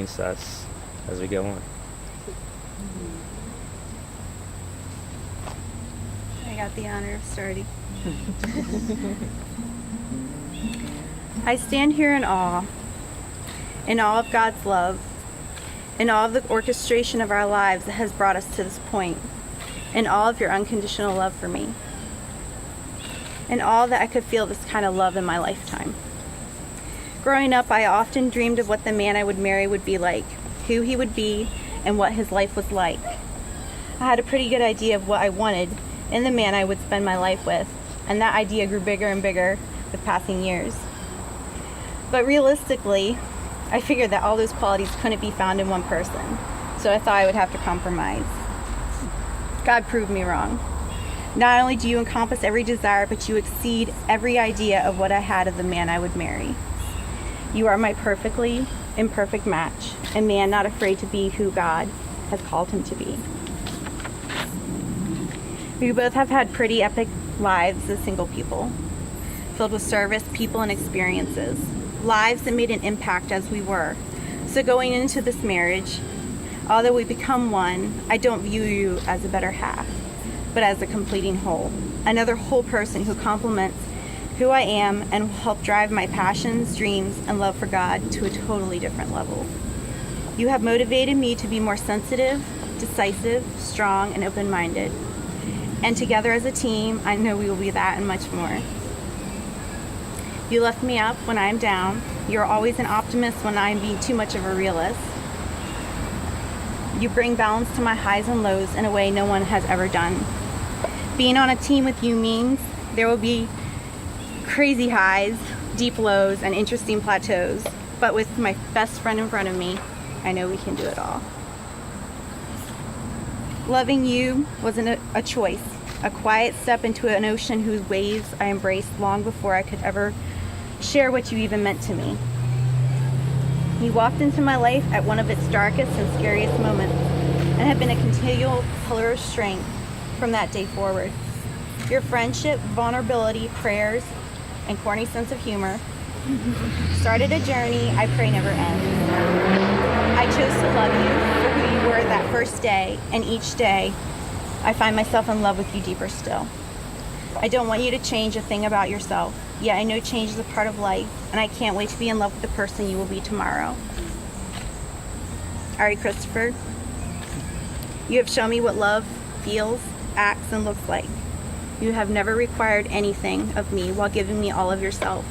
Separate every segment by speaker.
Speaker 1: us as we go on.
Speaker 2: I got the honor of starting. I stand here in awe of God's love, in awe of the orchestration of our lives that has brought us to this point, in awe of your unconditional love for me, in awe that I could feel this kind of love in my lifetime. Growing up, I often dreamed of what the man I would marry would be like, who he would be, and what his life was like. I had a pretty good idea of what I wanted in the man I would spend my life with, and that idea grew bigger and bigger with passing years. But realistically, I figured that all those qualities couldn't be found in one person, so I thought I would have to compromise. God proved me wrong. Not only do you encompass every desire, but you exceed every idea of what I had of the man I would marry. You are my perfectly imperfect match, a man not afraid to be who God has called him to be. We both have had pretty epic lives as single people, filled with service, people, and experiences. Lives that made an impact as we were. So going into this marriage, although we become one, I don't view you as a better half, but as a completing whole. Another whole person who complements who I am and will help drive my passions, dreams, and love for God to a totally different level. You have motivated me to be more sensitive, decisive, strong, and open-minded. And together as a team, I know we will be that and much more. You lift me up when I am down. You're always an optimist when I am being too much of a realist. You bring balance to my highs and lows in a way no one has ever done. Being on a team with you means there will be crazy highs, deep lows, and interesting plateaus. But with my best friend in front of me, I know we can do it all. Loving you wasn't a choice, a quiet step into an ocean whose waves I embraced long before I could ever share what you even meant to me. You walked into my life at one of its darkest and scariest moments and have been a continual pillar of strength from that day forward. Your friendship, vulnerability, prayers, and corny sense of humor started a journey I pray never ends. I chose to love you for who you were that first day, and each day I find myself in love with you deeper still. I don't want you to change a thing about yourself, yet I know change is a part of life, and I can't wait to be in love with the person you will be tomorrow. Ari Christopher, you have shown me what love feels, acts, and looks like. You have never required anything of me while giving me all of yourself.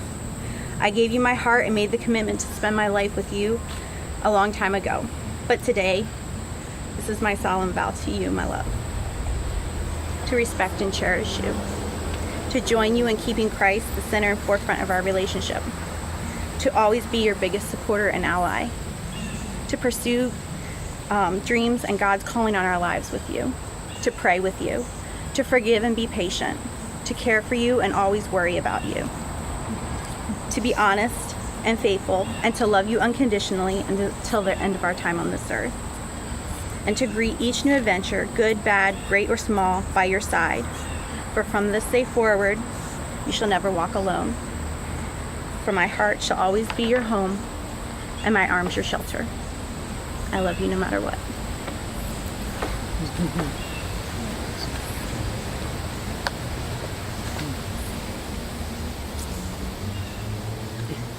Speaker 2: I gave you my heart and made the commitment to spend my life with you a long time ago. But today, this is my solemn vow to you, my love. To respect and cherish you. To join you in keeping Christ the center and forefront of our relationship. To always be your biggest supporter and ally. To pursue dreams and God's calling on our lives with you. To pray with you. To forgive and be patient. To care for you and always worry about you. To be honest and faithful, and to love you unconditionally until the end of our time on this earth. And to greet each new adventure, good, bad, great, or small, by your side. For from this day forward, you shall never walk alone. For my heart shall always be your home, and my arms your shelter. I love you no matter what.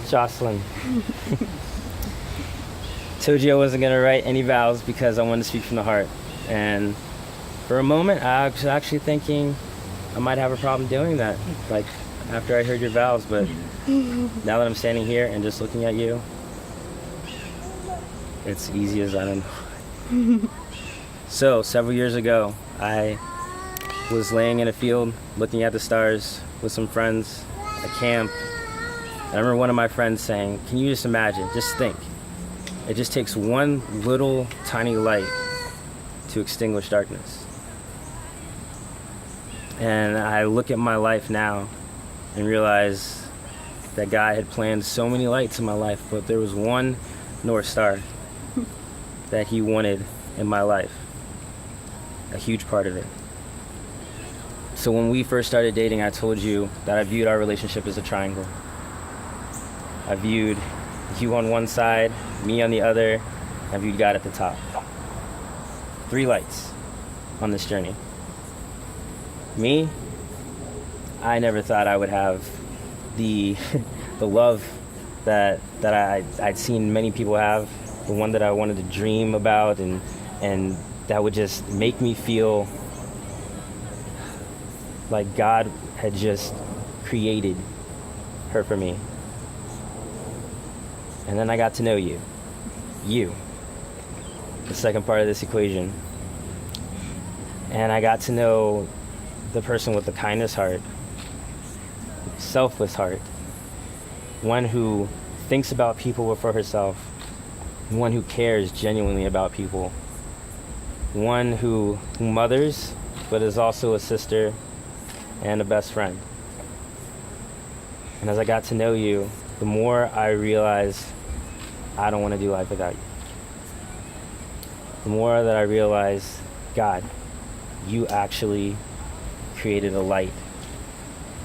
Speaker 1: Jocelyn. Told you I wasn't going to write any vows because I wanted to speak from the heart. And for a moment, I was actually thinking I might have a problem doing that, like after I heard your vows. But now that I'm standing here and just looking at you, it's easy as I don't know. So, several years ago, I was laying in a field looking at the stars with some friends at camp. I remember one of my friends saying, can you just imagine, just think, it just takes one little tiny light to extinguish darkness. And I look at my life now and realize that God had planned so many lights in my life, but there was one North Star that he wanted in my life, a huge part of it. So when we first started dating, I told you that I viewed our relationship as a triangle. I viewed you on one side, me on the other, I viewed God at the top. 3 lights on this journey. Me, I never thought I would have the the love that I'd seen many people have, the one that I wanted to dream about, and that would just make me feel like God had just created her for me. And then I got to know you, the second part of this equation. And I got to know the person with the kindest heart, selfless heart, one who thinks about people before herself, one who cares genuinely about people, one who mothers, but is also a sister and a best friend. And as I got to know you, the more I realized I don't want to do life without you. The more that I realized, God, you actually created a light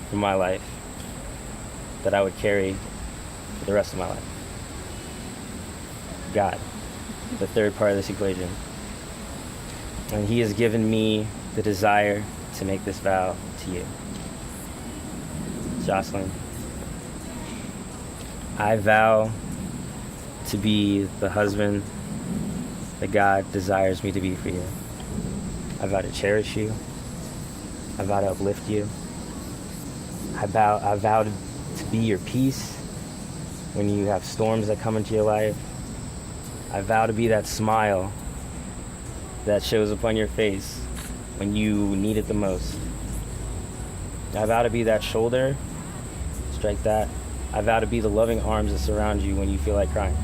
Speaker 1: for my life that I would carry for the rest of my life. God, the third part of this equation. And he has given me the desire to make this vow to you. Jocelyn, I vow to be the husband that God desires me to be for you. I vow to cherish you. I vow to uplift you. I vow to be your peace when you have storms that come into your life. I vow to be that smile that shows upon your face when you need it the most. I vow to be that shoulder, strike that. I vow to be the loving arms that surround you when you feel like crying.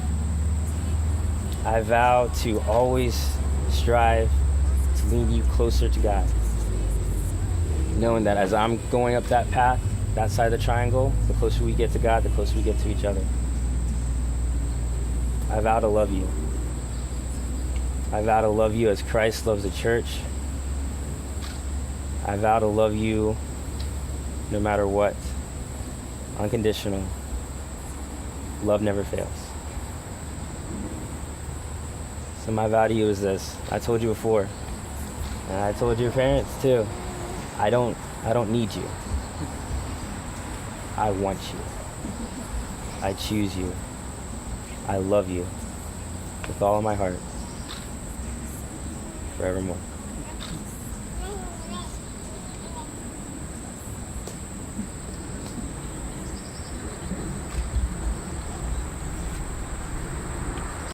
Speaker 1: I vow to always strive to lead you closer to God, knowing that as I'm going up that path, that side of the triangle, the closer we get to God, the closer we get to each other. I vow to love you. I vow to love you as Christ loves the church. I vow to love you no matter what. Unconditional. Love never fails. So my vow to you is this. I told you before, and I told your parents too. I don't need you. I want you. I choose you. I love you with all of my heart, forevermore.